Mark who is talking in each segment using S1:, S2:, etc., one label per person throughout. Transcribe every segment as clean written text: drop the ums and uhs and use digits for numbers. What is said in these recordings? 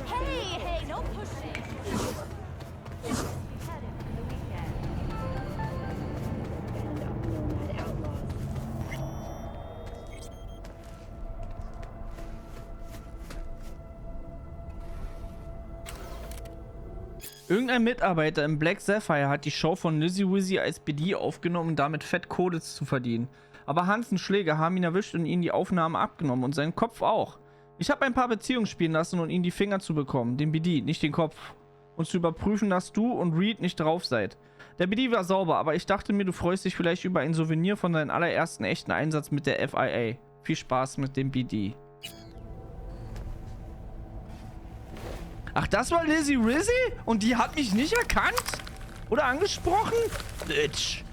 S1: Hey, no pushing.
S2: Irgendein Mitarbeiter im Black Sapphire hat die Show von Lizzie Wizzy als BD aufgenommen, um damit Fett Credits zu verdienen. Aber Hansens Schläger haben ihn erwischt und ihn die Aufnahmen abgenommen und seinen Kopf auch. Ich habe ein paar Beziehungen spielen lassen und ihn die Finger zu bekommen, den BD, nicht den Kopf. Und zu überprüfen, dass du und Reed nicht drauf seid. Der BD war sauber, aber ich dachte mir, du freust dich vielleicht über ein Souvenir von deinem allerersten echten Einsatz mit der FIA. Viel Spaß mit dem BD. Ach, das war Lizzie Rizzy? Und die hat mich nicht erkannt? Oder angesprochen? Bitch.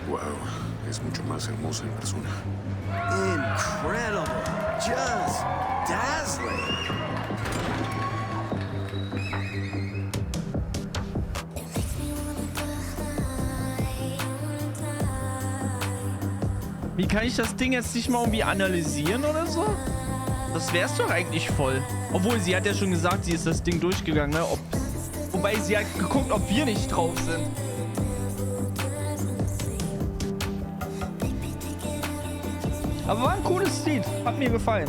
S3: Wow, es mucho más hermosa en persona.
S4: Incredible! Just dazzling!
S2: Wie kann ich das Ding jetzt nicht mal irgendwie analysieren oder so? Das wär's doch eigentlich voll. Obwohl, sie hat ja schon gesagt, sie ist das Ding durchgegangen, ne? Wobei sie hat geguckt, ob wir nicht drauf sind. Aber war ein cooles Lied. Hat mir gefallen.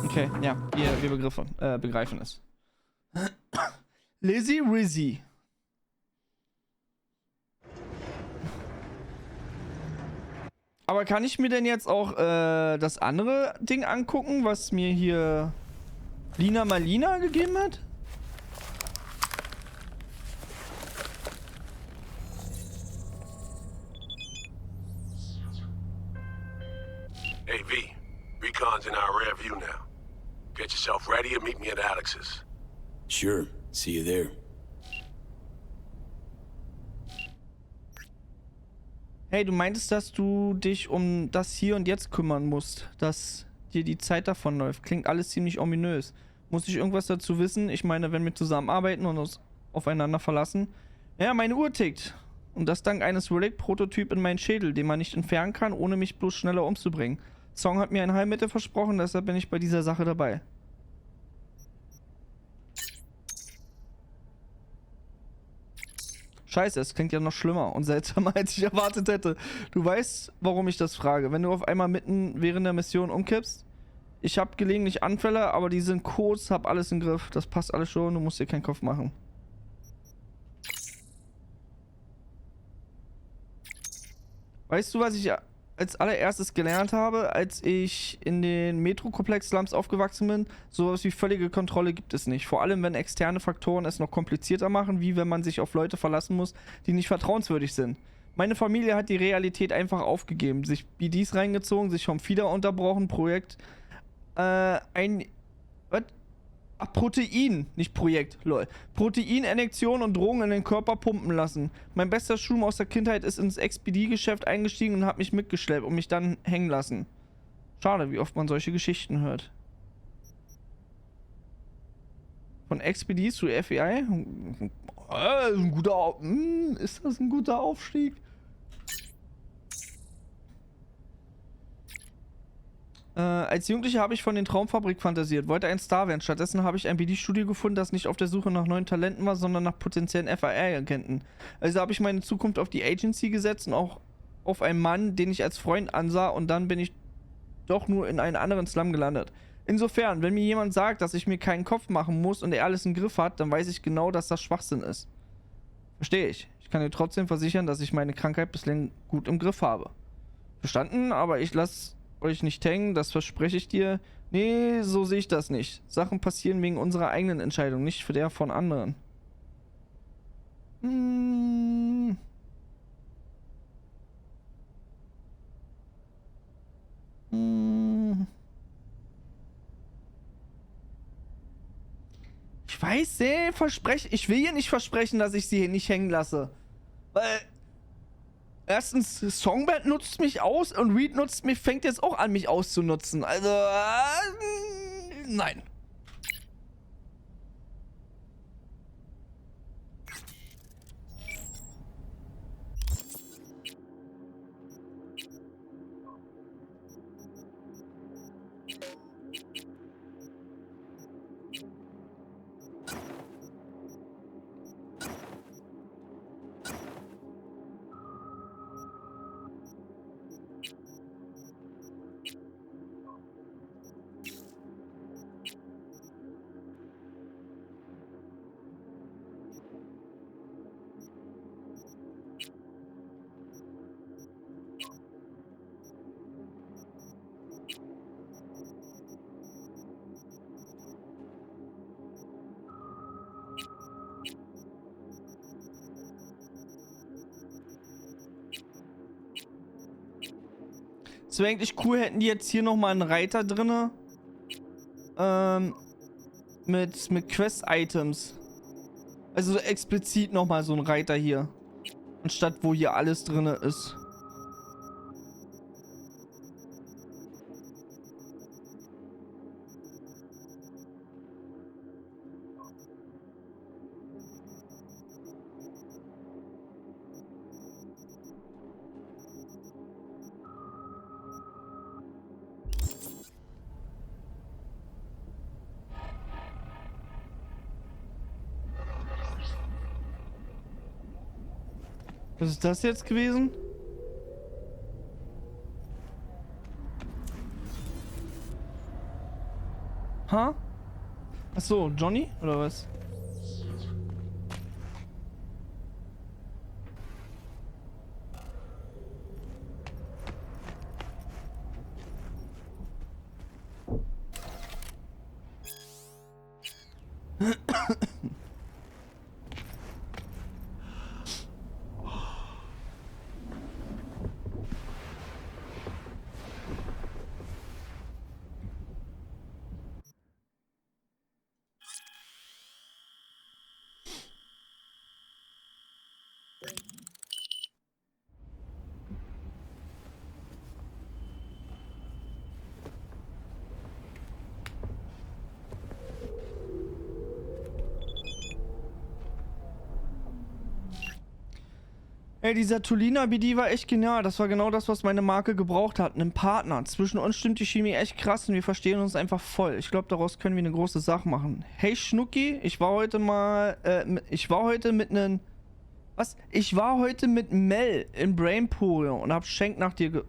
S2: Okay, ja, wir begreifen es. Lizzie Rizzy. Aber kann ich mir denn jetzt auch das andere Ding angucken, was mir hier Lina Malina gegeben hat?
S3: Hey, V. Recon's in our rear view now. Get yourself ready and meet me at Alex's.
S4: Sure. See you there.
S2: Hey, du meintest, dass du dich um das Hier und Jetzt kümmern musst, dass dir die Zeit davonläuft. Klingt alles ziemlich ominös. Muss ich irgendwas dazu wissen? Ich meine, wenn wir zusammenarbeiten und uns aufeinander verlassen. Ja, meine Uhr tickt. Und das dank eines Relic-Prototyp in meinen Schädel, den man nicht entfernen kann, ohne mich bloß schneller umzubringen. Song hat mir ein Heilmittel versprochen, deshalb bin ich bei dieser Sache dabei. Scheiße, es klingt ja noch schlimmer und seltsamer, als ich erwartet hätte. Du weißt, warum ich das frage. Wenn du auf einmal mitten während der Mission umkippst, ich habe gelegentlich Anfälle, aber die sind kurz, hab alles im Griff. Das passt alles schon, du musst dir keinen Kopf machen. Weißt du, was ich als allererstes gelernt habe, als ich in den Metro-Komplex-Slums aufgewachsen bin? Sowas wie völlige Kontrolle gibt es nicht. Vor allem, wenn externe Faktoren es noch komplizierter machen, wie wenn man sich auf Leute verlassen muss, die nicht vertrauenswürdig sind. Meine Familie hat die Realität einfach aufgegeben, sich BDs reingezogen, sich vom Fieder unterbrochen, Projekt, was? Ach, Protein, nicht Projekt, lol. Proteininjektion und Drogen in den Körper pumpen lassen. Mein bester Schum aus der Kindheit ist ins XPD-Geschäft eingestiegen und hat mich mitgeschleppt und mich dann hängen lassen. Schade, wie oft man solche Geschichten hört. Von XPD zu FBI? Ist das ein guter Aufstieg? Als Jugendlicher habe ich von den Traumfabrik fantasiert, wollte ein Star werden. Stattdessen habe ich ein BD-Studio gefunden, das nicht auf der Suche nach neuen Talenten war, sondern nach potenziellen FIA-Agenten. Also habe ich meine Zukunft auf die Agency gesetzt und auch auf einen Mann, den ich als Freund ansah, und dann bin ich doch nur in einen anderen Slum gelandet. Insofern, wenn mir jemand sagt, dass ich mir keinen Kopf machen muss und er alles im Griff hat, dann weiß ich genau, dass das Schwachsinn ist. Verstehe ich. Ich kann dir trotzdem versichern, dass ich meine Krankheit bislang gut im Griff habe. Verstanden? Aber ich lasse euch nicht hängen, das verspreche ich dir. Nee, so sehe ich das nicht. Sachen passieren wegen unserer eigenen Entscheidung, nicht für der von anderen. Ich weiß, ich will hier nicht versprechen, dass ich sie hier nicht hängen lasse. Weil, erstens, Songbird nutzt mich aus und Reed fängt jetzt auch an, mich auszunutzen. Also, nein. Es wäre eigentlich cool, hätten die jetzt hier nochmal einen Reiter drinne. Mit Quest-Items. Also explizit nochmal so ein Reiter hier. Anstatt wo hier alles drinne ist. Was ist das jetzt gewesen? Ha? Ach so, Johnny oder was? Ey, dieser Tulina BD war echt genial. Das war genau das, was meine Marke gebraucht hat. Einen Partner. Zwischen uns stimmt die Chemie echt krass und wir verstehen uns einfach voll. Ich glaube, daraus können wir eine große Sache machen. Hey Schnucki, ich war heute mit Mel in Brainpool und hab Schenk nach dir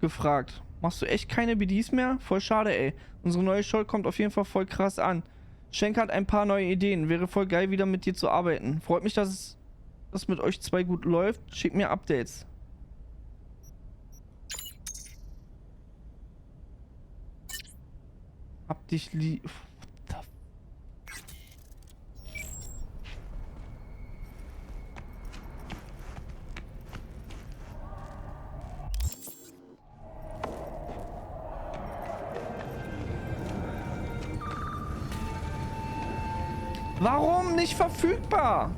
S2: gefragt. Machst du echt keine BDs mehr? Voll schade, ey. Unsere neue Show kommt auf jeden Fall voll krass an. Schenk hat ein paar neue Ideen. Wäre voll geil, wieder mit dir zu arbeiten. Freut mich, dass es mit euch zwei gut läuft. Schickt mir Updates. Hab dich lieb. Warum nicht verfügbar?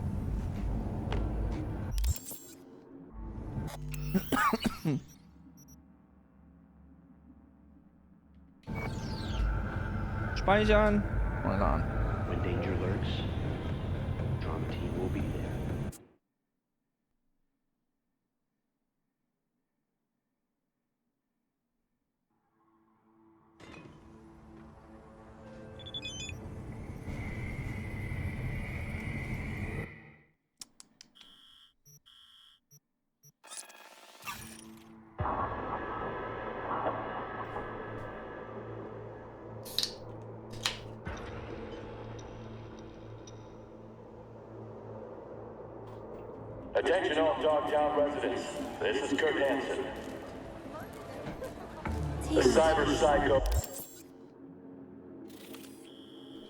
S2: Speichern. Hold on.
S5: When danger lurks, Drama Team will be there.
S6: Attention all Dogtown residents. This is Kurt Hansen. The cyber psycho.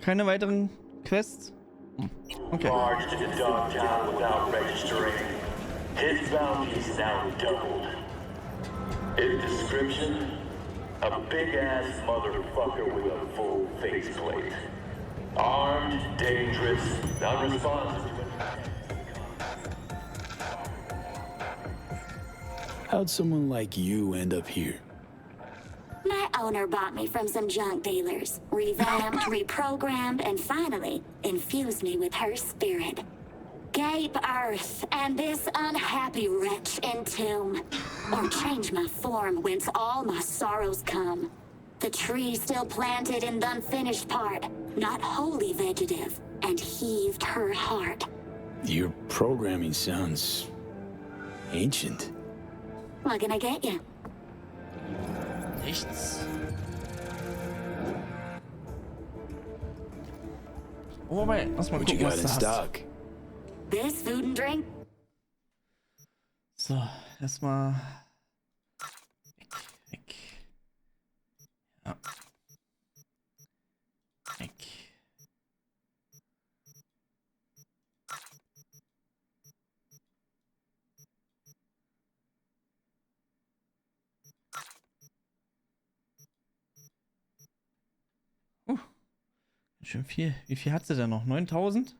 S2: Keine weiteren Quests? Okay.
S6: Barged into Dogtown without registering. His bounty's now doubled. His description? A big-ass motherfucker with a full faceplate. Armed, dangerous, non-responsive.
S4: How'd someone like you end up here?
S7: My owner bought me from some junk dealers, revamped, reprogrammed, and finally infused me with her spirit. Gape Earth and this unhappy wretch entomb, or change my form whence all my sorrows come. The tree still planted in the unfinished part, not wholly vegetative, and heaved her heart.
S4: Your programming sounds ancient.
S7: What can I get you?
S2: Nichts. Oh, wobei, lass mal
S4: What you
S2: gucken,
S4: got
S2: was
S4: in
S2: du hast.
S4: stock?
S7: This food and drink?
S2: So, erstmal weg. Ja. Weg. Schön viel. Wie viel hat sie denn noch? 9000?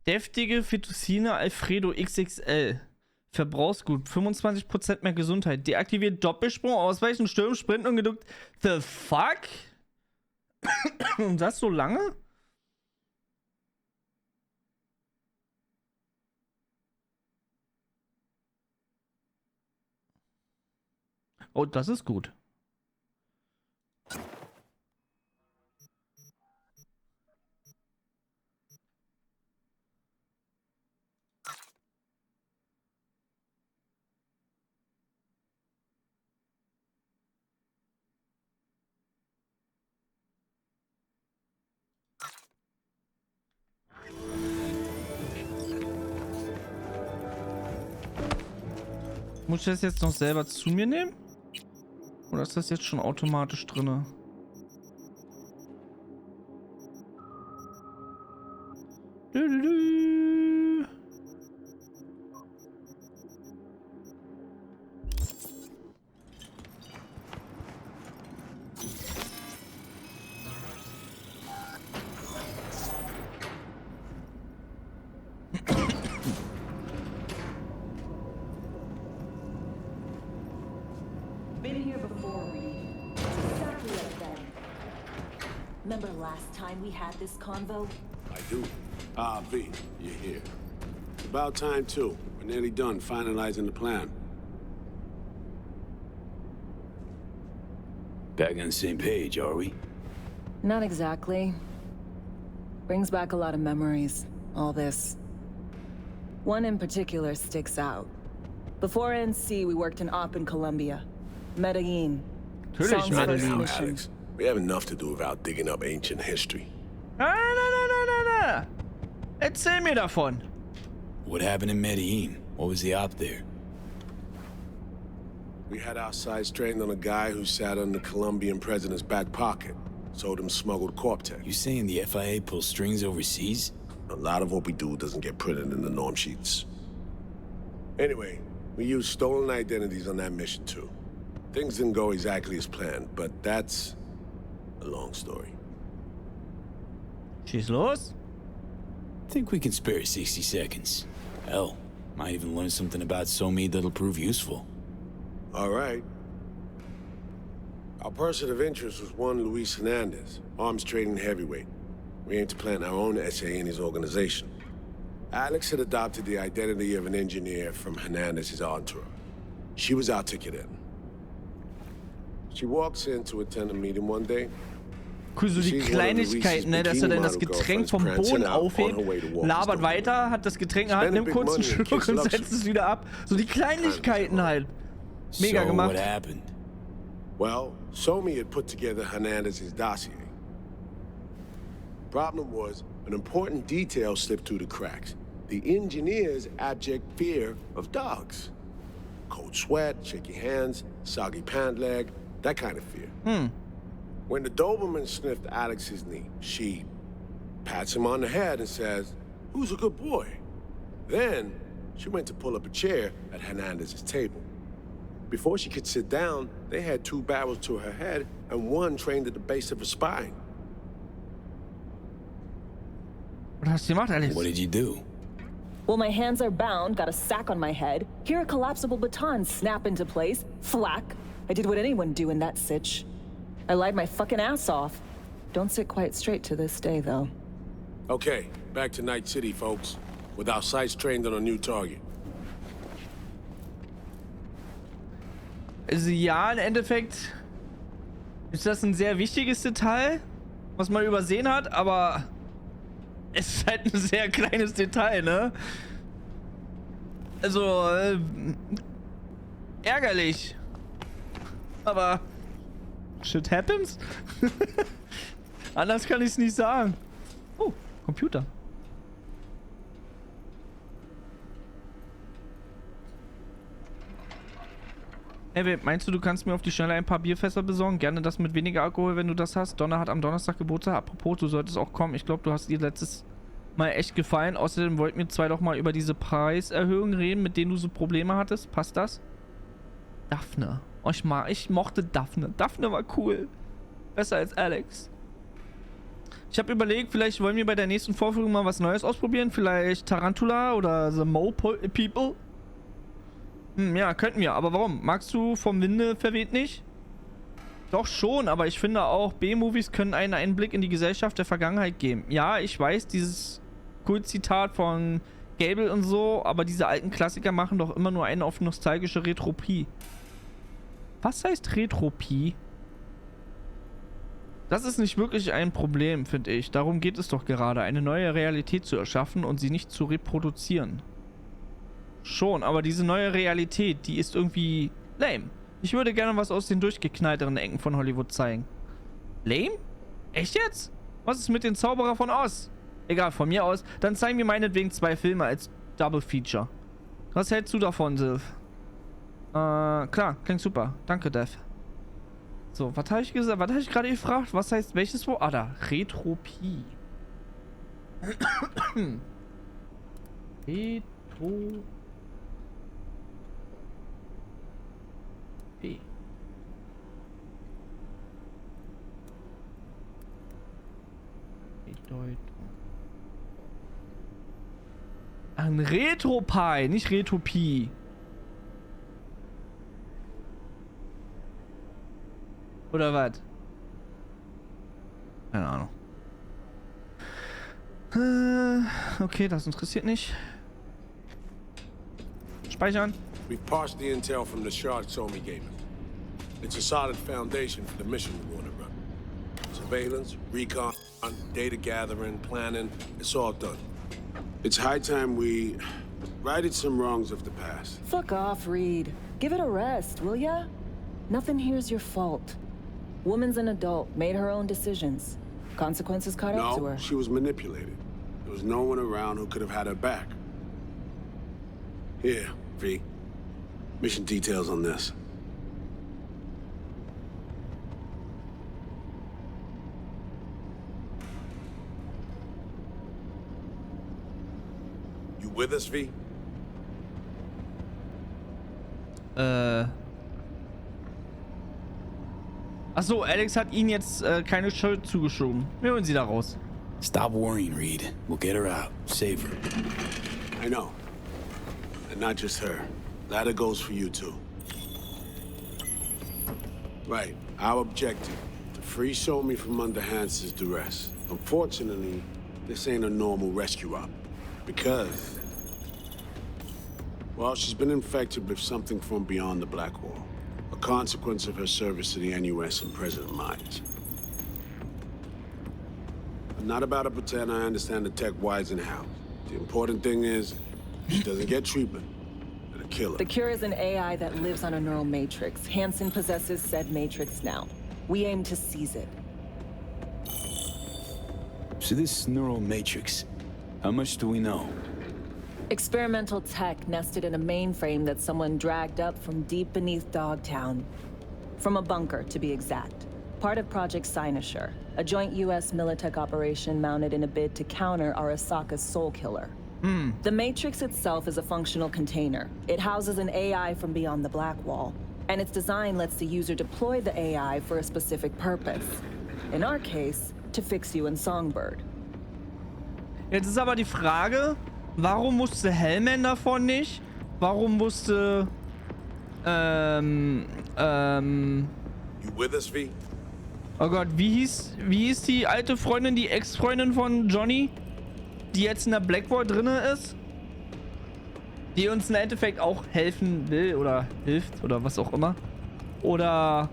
S2: Deftige Fettuccine Alfredo XXL. Verbrauchsgut. 25% mehr Gesundheit. Deaktiviert Doppelsprung, Ausweichen, Stürmen, Sprinten und geduckt. The fuck? Und das so lange? Oh, das ist gut. Muss ich das jetzt noch selber zu mir nehmen? Oder ist das jetzt schon automatisch drinne?
S8: Been here before, Reed. Exactly like that. Remember last time we had this convo?
S3: I do. Ah, V, you're here. It's about time, too. We're nearly done finalizing the plan.
S4: Back on the same page, are we?
S8: Not exactly. Brings back a lot of memories, all this. One in particular sticks out. Before NC, we worked in Op in Colombia. Medellin.
S2: Natürlich,
S8: Song's
S2: Medellin.
S8: first
S3: Now,
S8: mission.
S3: Alex, we have enough to do without digging up ancient history.
S2: Na. Erzähl mir davon.
S4: What happened in Medellin? What was the op there?
S3: We had our sights trained on a guy who sat on the Colombian president's back pocket. Sold him smuggled Corp-Tech.
S4: You saying the FIA pulls strings overseas?
S3: A lot of what we do doesn't get printed in the norm sheets. Anyway, we used stolen identities on that mission too. Things didn't go exactly as planned, but that's a long story.
S2: Schieß los.
S4: Think we can spare 60 seconds. Hell, might even learn something about Somi that'll prove useful.
S3: All right. Our person of interest was one Luis Hernandez, arms trading heavyweight. We aim to plant our own SA in his organization. Alex had adopted the identity of an engineer from Hernandez's entourage. She was our ticket in. She walks in to attend a meeting one day.
S2: Cool, so die Kleinigkeiten, ne, dass er dann das Getränk vom Boden aufhebt, labert weiter, hat das Getränk in der Hand, nimmt kurz einen Schluck und setzt es wieder ab. So die Kleinigkeiten halt. Mega
S4: So
S2: gemacht.
S4: what happened?
S3: Well, Somi had put together Hernandez's dossier. Problem was, an important detail slipped through the cracks. The engineer's abject fear of dogs. Cold sweat, shaky hands, soggy pant leg, that kind of fear. When the Doberman sniffed Alex's knee, she pats him on the head and says, "Who's a good boy?" Then she went to pull up a chair at Hernandez's table. Before she could sit down, they had 2 barrels to her head and 1 trained at the base of her spine.
S2: Was hast du gemacht, Alex?
S4: What did you do?
S8: Well, my hands are bound, got a sack on my head. Here a collapsible baton snap into place. Thwack. I did what anyone do in that sitch. I lied my fucking ass off. Don't sit quite straight to this day, though.
S3: Okay, back to Night City, folks. With our sights trained on a new target.
S2: Also ja, im Endeffekt ist das ein sehr wichtiges Detail, was man übersehen hat, aber es ist halt ein sehr kleines Detail, ne? Also, ärgerlich. Aber shit happens. Anders kann ich es nicht sagen. Oh, Computer. Hey, meinst du kannst mir auf die Schnelle ein paar Bierfässer besorgen? Gerne das mit weniger Alkohol, wenn du das hast. Donna hat am Donnerstag Geburtstag. Apropos, du solltest auch kommen. Ich glaube, du hast dir letztes Mal echt gefallen. Außerdem wollten wir 2 doch mal über diese Preiserhöhungen reden, mit denen du so Probleme hattest. Passt das? Daphne. Oh, ich mochte Daphne. Daphne war cool. Besser als Alex. Ich habe überlegt, vielleicht wollen wir bei der nächsten Vorführung mal was Neues ausprobieren. Vielleicht Tarantula oder The Mole People. Ja, könnten wir. Aber warum? Magst du vom Winde verweht nicht? Doch schon, aber ich finde auch, B-Movies können einen Einblick in die Gesellschaft der Vergangenheit geben. Ja, ich weiß, dieses Kult-Zitat von Gable und so, aber diese alten Klassiker machen doch immer nur eine auf nostalgische Retropie. Was heißt Retropie? Das ist nicht wirklich ein Problem, finde ich. Darum geht es doch gerade, eine neue Realität zu erschaffen und sie nicht zu reproduzieren. Schon, aber diese neue Realität, die ist irgendwie lame. Ich würde gerne was aus den durchgeknallteren Ecken von Hollywood zeigen. Lame? Echt jetzt? Was ist mit den Zauberer von Oz? Egal, von mir aus. Dann zeigen wir meinetwegen 2 Filme als Double Feature. Was hältst du davon, Sylph? Klar, klingt super. Danke, Dev. So, was habe ich gesagt? Was habe ich gerade gefragt? Was heißt welches Wort? Ah, da. Retropie. Retropie. Bedeutung. Ein Retropie, nicht Retopie. Oder was? Keine Ahnung. Okay, das interessiert nicht. Speichern.
S3: We've parsed the intel from the shard Somi gave us. It's a solid foundation for the mission we want to run. Surveillance, recon, data gathering, planning, it's all done. It's high time we righted some wrongs of the past.
S8: Fuck off, Reed. Give it a rest, will ya? Nothing here's your fault. Woman's an adult, made her own decisions. Consequences caught up to
S3: No,
S8: her.
S3: she was manipulated. There was no one around who could have had her back. Here, V. Mission details on this. You with us, V?
S2: Achso, Alex hat ihnen jetzt keine Schuld zugeschoben. Wir holen sie da raus.
S4: Stop worrying, Reed. We'll get her out. Save her.
S3: I know. And not just her. Ladder goes for you, too. Right. Our objective. To free Somi from under Hans's duress. Unfortunately, this ain't a normal rescue op. Because... well, she's been infected with something from beyond the Black Wall. A consequence of her service to the NUS and President Myers. I'm not about to pretend I understand the tech whys and how. The important thing is, she doesn't get treatment. It'll kill her.
S8: The cure is an AI that lives on a neural matrix. Hansen possesses said matrix now. We aim to seize it.
S4: So this neural matrix, how much do we know?
S8: Experimental tech nested in a mainframe that someone dragged up from deep beneath Dogtown. From a bunker, to be exact. Part of Project Cynosure, a joint US Militech operation mounted in a bid to counter Arasaka's Soul Killer. The Matrix itself is a functional container. It houses an AI from beyond the Black Wall, and its design lets the user deploy the AI for a specific purpose. In our case, to fix you in Songbird.
S2: Jetzt ist aber die Frage, warum wusste Hellman davon nicht? Warum wusste,
S3: You with us, V?
S2: oh Gott, wie hieß die alte Freundin, die Ex-Freundin von Johnny, die jetzt in der Blackwall drinne ist? Die uns im Endeffekt auch helfen will oder hilft oder was auch immer. Oder,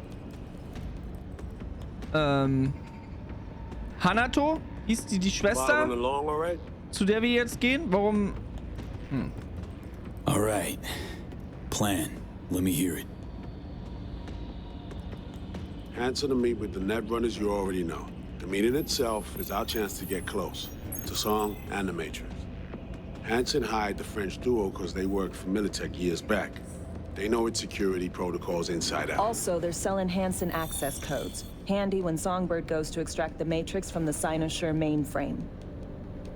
S2: Hanato? Hieß die Schwester,
S3: Following along, all right?
S2: zu der wir jetzt gehen? Warum?
S4: All right. Plan. Let me hear it.
S3: Hanson to meet with the Netrunners you already know. The meeting itself is our chance to get close to Song and the Matrix. Hanson hired the French duo because they worked for Militech years back. They know its security protocols inside out.
S8: Also, they're selling Hanson access codes. Handy when Songbird goes to extract the Matrix from the Cynosure mainframe.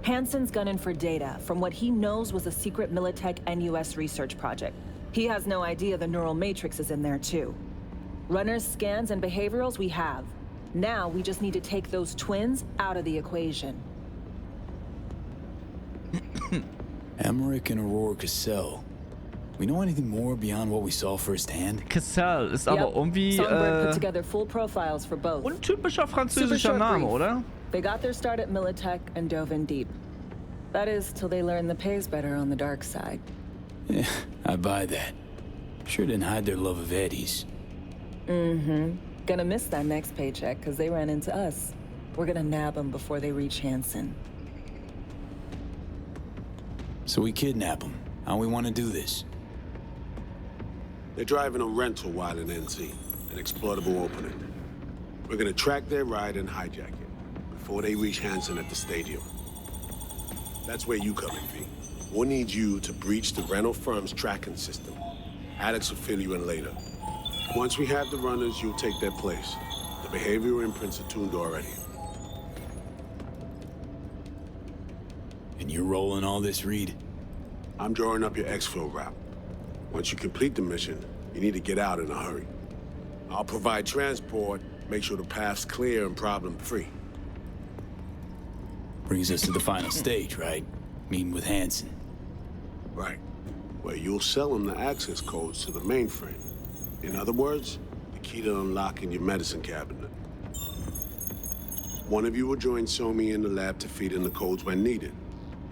S8: Hanson's gunning for data from what he knows was a secret Militech and US research project. He has no idea the neural matrix is in there too. Runners, scans, and behaviorals we have. Now we just need to take those twins out of the equation.
S4: Emmerich and Aurora Cassell. We know anything more beyond what we saw firsthand?
S2: Cassell ist aber irgendwie
S8: Songbird put together full profiles for both.
S2: untypischer
S8: Super
S2: französischer
S8: short
S2: Name,
S8: brief.
S2: oder?
S8: They got their start at Militech and dove in deep. That is, till they learned the pay's better on the dark side.
S4: Yeah, I buy that. Sure didn't hide their love of Eddie's.
S8: Gonna miss that next paycheck, because they ran into us. We're gonna nab them before they reach Hanson.
S4: So we kidnap them. How we want to do this?
S3: They're driving a rental while in NC, an exploitable opening. We're gonna track their ride and hijack it before they reach Hanson at the stadium. That's where you come in, V. We'll need you to breach the rental firm's tracking system. Alex will fill you in later. Once we have the runners, you'll take their place. The behavioral imprints are tuned already.
S4: And you're rolling all this, Reed?
S3: I'm drawing up your exfil route. Once you complete the mission, you need to get out in a hurry. I'll provide transport, make sure the path's clear and problem-free.
S4: Brings us to the final stage, right? Meeting with Hanson.
S3: Right. Where you'll sell him the access codes to the mainframe. In other words, the key to unlocking your medicine cabinet. One of you will join Somi in the lab to feed in the codes when needed.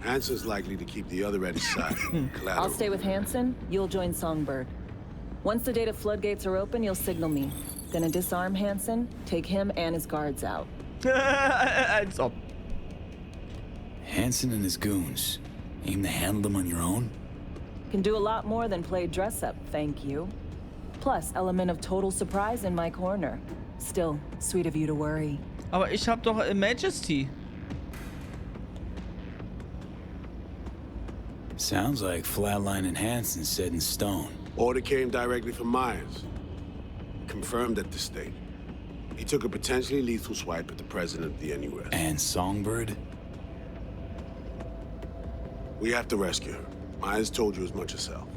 S3: Hanson's likely to keep the other at his side. Collateral.
S8: I'll stay with Hanson, you'll join Songbird. Once the data floodgates are open, you'll signal me. Gonna disarm Hanson, take him and his guards out.
S2: Als ob.
S4: Hanson and his goons. Aim to handle them on your own?
S8: Can do a lot more than play dress up, thank you. Plus, element of total surprise in my corner. Still, sweet of you to worry.
S2: Aber ich hab doch Majesty.
S4: Sounds like Flatline and Hanson set in stone.
S3: Order came directly from Myers. Confirmed at the state. He took a potentially lethal swipe at the president of the NUS.
S4: And Songbird?
S3: We have to rescue her. Myers told you as much herself.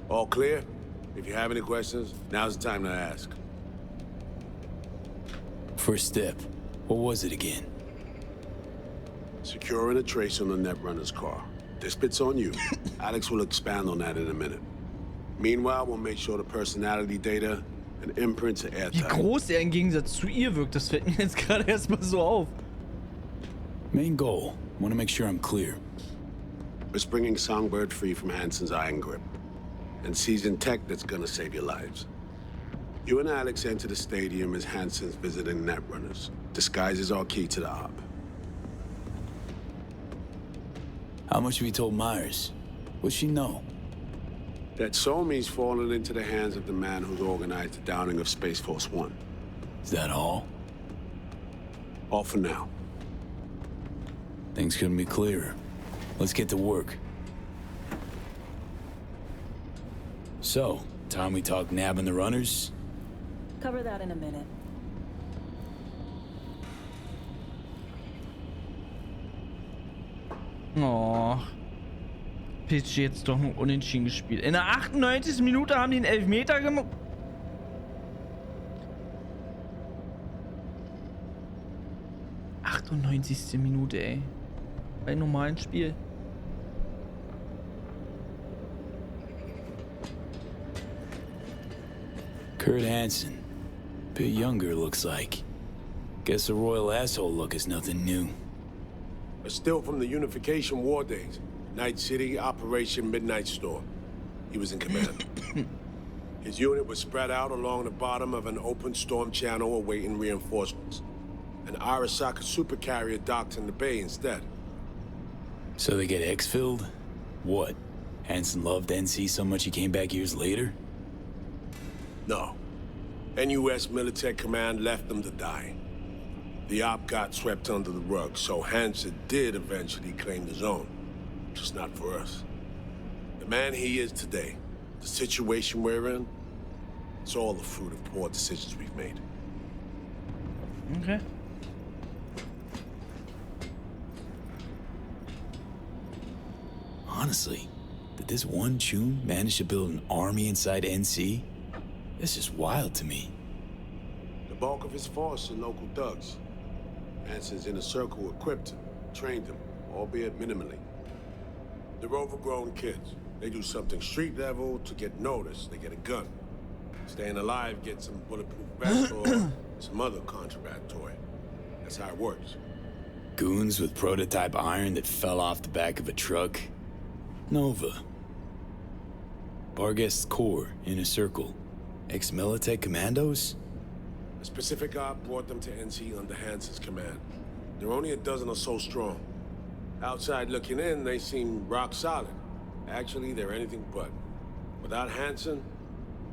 S3: All clear? If you have any questions, now's the time to ask.
S4: First step. What was it again?
S3: Securing a trace on the Netrunner's car. This bit's on you. Alex will expand on that in a minute. Meanwhile, we'll make sure the personality data and imprints are
S2: Wie
S3: airtight.
S2: groß er im Gegensatz zu ihr wirkt, das fällt mir jetzt gerade erstmal so auf.
S4: Main goal. Want to make sure I'm clear.
S3: It's bringing Songbird free from Hanson's iron grip. And seizing tech that's gonna save your lives. You and Alex enter the stadium as Hanson's visiting Netrunners. Disguise is our key to the op.
S4: How much have you told Myers? What's she know?
S3: That Somi's fallen into the hands of the man who's organized the downing of Space Force One.
S4: Is that all?
S3: All for now.
S4: Things couldn't be clearer. Let's get to work. So, time we talk nabbing the runners?
S8: Cover that in a minute.
S2: Oh. PSG jetzt doch nur unentschieden gespielt. In der 98. Minute haben die einen Elfmeter gemacht. Minute, ey. Bei einem normalen Spiel.
S4: Kurt Hansen. Bit younger, looks like. Guess the royal asshole look is nothing new.
S3: Still from the Unification War days. Night City, Operation Midnight Storm. He was in command. His unit was spread out along the bottom of an open storm channel awaiting reinforcements. An Arasaka supercarrier docked in the bay instead.
S4: So they get exfilled? What? Hansen loved NC so much he came back years later?
S3: No. NUS Militech Command left them to die. The op got swept under the rug, so Hansen did eventually claim the zone. Just not for us. The man he is today, the situation we're in, it's all the fruit of poor decisions we've made.
S2: Okay.
S4: Honestly, did this one Chun manage to build an army inside NC? This is wild to me.
S3: The bulk of his force are local thugs. Hansen's inner circle equipped him, trained him, albeit minimally. They're overgrown kids. They do something street level to get noticed. They get a gun. Staying alive gets some bulletproof vest or some other contraband toy. That's how it works.
S4: Goons with prototype iron that fell off the back of a truck. Nova. Barghest's Corps, Inner Circle. Ex-Militech Commandos?
S3: A specific op brought them to NC under Hansen's command. They're only a dozen or so strong. Outside looking in, they seem rock solid. Actually, they're anything but. Without Hansen,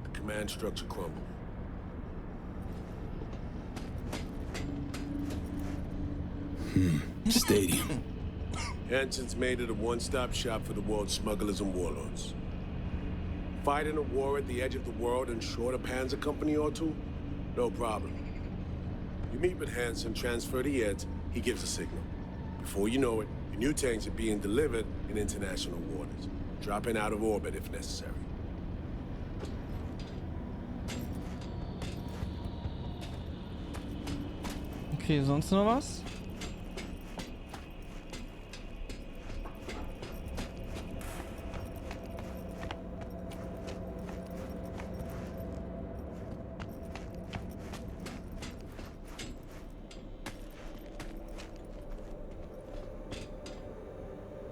S3: the command structure crumbled.
S4: Stadium.
S3: Hansen's made it a one-stop shop for the world's smugglers and warlords. Fighting a war at the edge of the world and short a Panzer company or two? No problem. You meet with Hansen, transfer the Eds, he gives a signal. Before you know it, your new tanks are being delivered in international waters, dropping out of orbit if necessary.
S2: Okay, sonst noch was?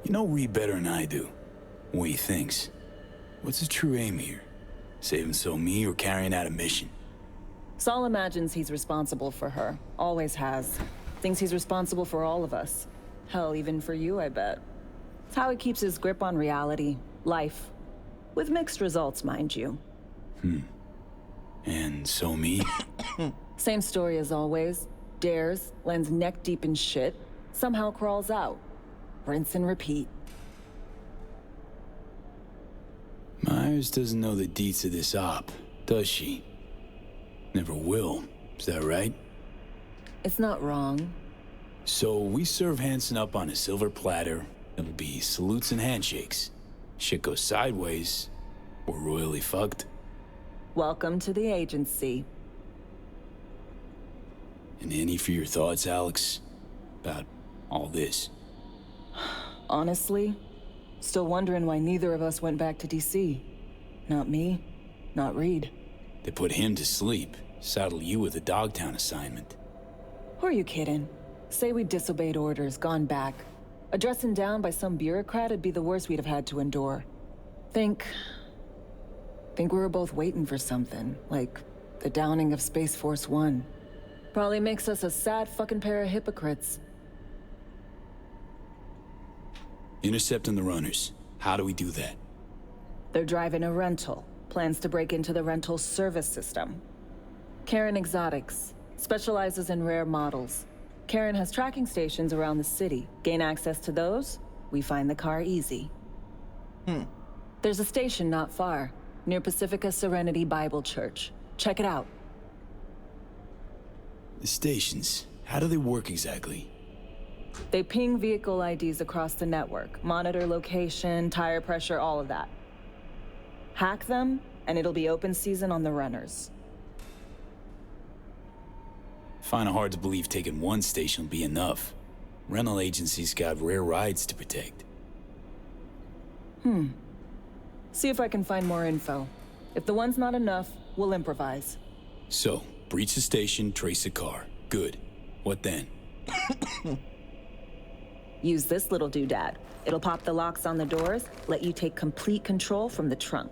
S4: You know Reed better than I do. What he thinks. What's his true aim here? Saving me or carrying out a mission?
S8: Saul imagines he's responsible for her. Always has. Thinks he's responsible for all of us. Hell, even for you, I bet. It's how he keeps his grip on reality. Life. With mixed results, mind you.
S4: And me?
S8: Same story as always. Dares, lands neck deep in shit, somehow crawls out. Rinse and repeat.
S4: Myers doesn't know the deets of this op, does she? Never will. Is that right?
S8: It's not wrong.
S4: So we serve Hansen up on a silver platter. It'll be salutes and handshakes. Shit goes sideways, we're royally fucked.
S8: Welcome to the agency.
S4: And any for your thoughts, Alex? About all this?
S8: Honestly, still wondering why neither of us went back to DC. Not me, not Reed.
S4: They put him to sleep, saddle you with a Dogtown assignment.
S8: Who are you kidding? Say we disobeyed orders, gone back. A dressing down by some bureaucrat would be the worst we'd have had to endure. Think we were both waiting for something, like the downing of Space Force One. Probably makes us a sad fucking pair of hypocrites.
S4: Intercepting the runners. How do we do that?
S8: They're driving a rental. Plans to break into the rental service system. Karen Exotics. Specializes in rare models. Karen has tracking stations around the city. Gain access to those, we find the car easy. There's a station not far, near Pacifica Serenity Bible Church. Check it out.
S4: The stations, how do they work exactly?
S8: They ping vehicle IDs across the network, monitor location, tire pressure, all of that. Hack them, and it'll be open season on the runners.
S4: Find it hard to believe taking one station will be enough. Rental agencies got rare rides to protect.
S8: See if I can find more info. If the one's not enough, we'll improvise.
S4: So, breach the station, trace the car. Good. What then?
S8: Use this little doodad. It'll pop the locks on the doors, let you take complete control from the trunk.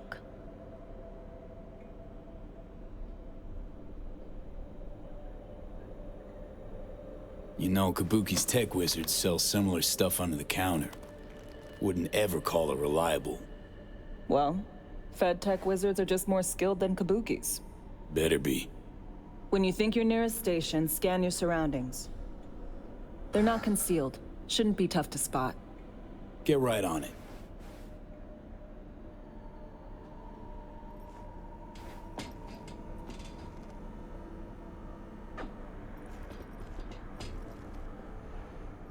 S4: You know, Kabuki's tech wizards sell similar stuff under the counter. Wouldn't ever call it reliable.
S8: Well, Fed tech wizards are just more skilled than Kabukis.
S4: Better be.
S8: When you think you're near a station, scan your surroundings. They're not concealed. Shouldn't be tough to spot.
S4: Get right on it.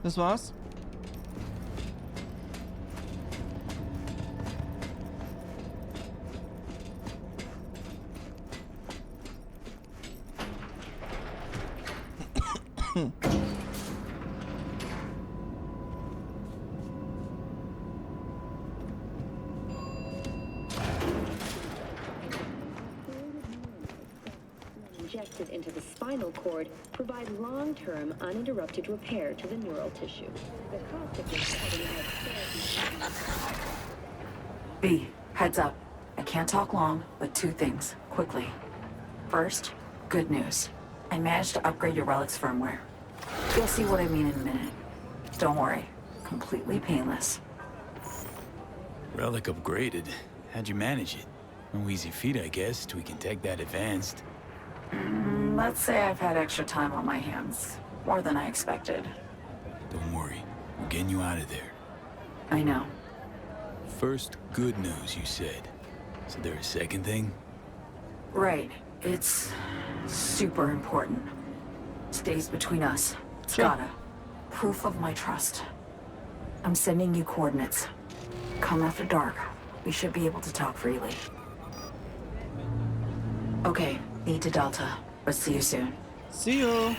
S2: Das war's.
S9: Injected into the spinal cord provide long-term uninterrupted repair to the neural tissue. The cost of this therapy.
S10: B, heads up. I can't talk long, but two things, quickly. First, good news. I managed to upgrade your relic's firmware. You'll see what I mean in a minute. Don't worry, completely painless.
S4: Relic upgraded. How'd you manage it? No easy feat, I guess, till we can take that advanced.
S10: Let's say I've had extra time on my hands. More than I expected.
S4: Don't worry. We're getting you out of there.
S10: I know.
S4: First, good news, you said. Is there a second thing?
S10: Right. It's super important. Stays between us. It's gotta. Proof of my trust. I'm sending you coordinates. Come after dark. We should be able to talk freely. Okay, E to Delta. But see you soon.
S2: See you.